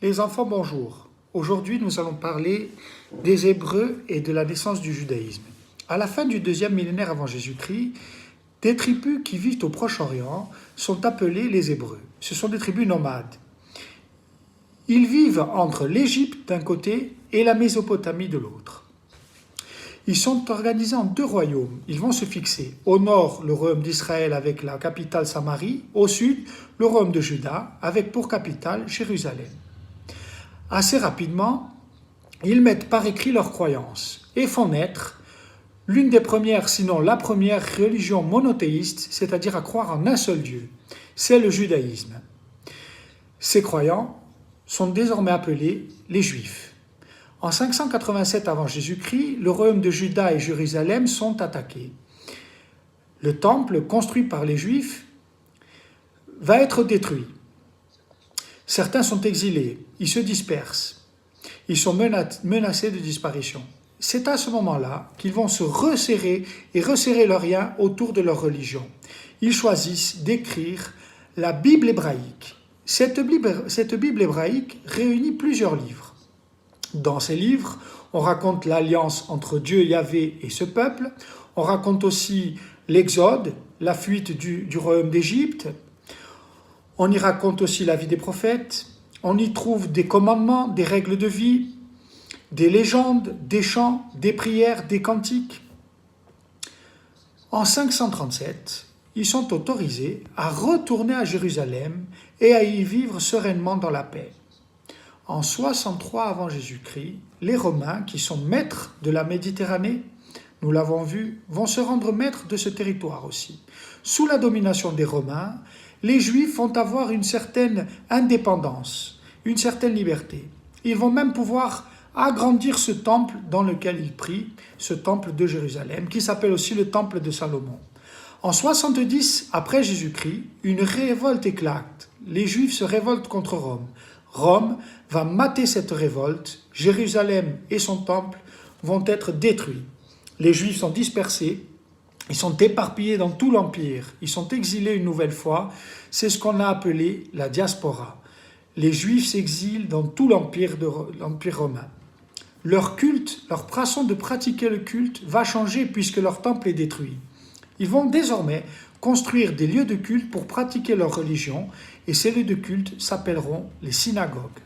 Les enfants, bonjour. Aujourd'hui, nous allons parler des Hébreux et de la naissance du judaïsme. À la fin du deuxième millénaire avant Jésus-Christ, des tribus qui vivent au Proche-Orient sont appelées les Hébreux. Ce sont des tribus nomades. Ils vivent entre l'Égypte d'un côté et la Mésopotamie de l'autre. Ils sont organisés en deux royaumes. Ils vont se fixer. Au nord, le royaume d'Israël avec la capitale Samarie. Au sud, le royaume de Juda avec pour capitale Jérusalem. Assez rapidement, ils mettent par écrit leurs croyances et font naître l'une des premières, sinon la première religion monothéiste, c'est-à-dire à croire en un seul Dieu. C'est le judaïsme. Ces croyants sont désormais appelés les Juifs. En 587 avant Jésus-Christ, le royaume de Juda et Jérusalem sont attaqués. Le temple, construit par les Juifs, va être détruit. Certains sont exilés, ils se dispersent, ils sont menacés de disparition. C'est à ce moment-là qu'ils vont se resserrer et resserrer leurs liens autour de leur religion. Ils choisissent d'écrire la Bible hébraïque. Cette Bible hébraïque réunit plusieurs livres. Dans ces livres, on raconte l'alliance entre Dieu, Yahvé et ce peuple. On raconte aussi l'Exode, la fuite du royaume d'Égypte. On y raconte aussi la vie des prophètes. On y trouve des commandements, des règles de vie, des légendes, des chants, des prières, des cantiques. En 537, ils sont autorisés à retourner à Jérusalem et à y vivre sereinement dans la paix. En 63 avant Jésus-Christ, les Romains, qui sont maîtres de la Méditerranée, nous l'avons vu, vont se rendre maîtres de ce territoire aussi. Sous la domination des Romains, les Juifs vont avoir une certaine indépendance, une certaine liberté. Ils vont même pouvoir agrandir ce temple dans lequel ils prient, ce temple de Jérusalem, qui s'appelle aussi le temple de Salomon. En 70 après Jésus-Christ, une révolte éclate. Les Juifs se révoltent contre Rome. Rome va mater cette révolte. Jérusalem et son temple vont être détruits. Les Juifs sont dispersés. Ils sont éparpillés dans tout l'Empire. Ils sont exilés une nouvelle fois. C'est ce qu'on a appelé la diaspora. Les Juifs s'exilent dans tout l'Empire romain. Leur culte, leur façon de pratiquer le culte va changer puisque leur temple est détruit. Ils vont désormais construire des lieux de culte pour pratiquer leur religion et ces lieux de culte s'appelleront les synagogues.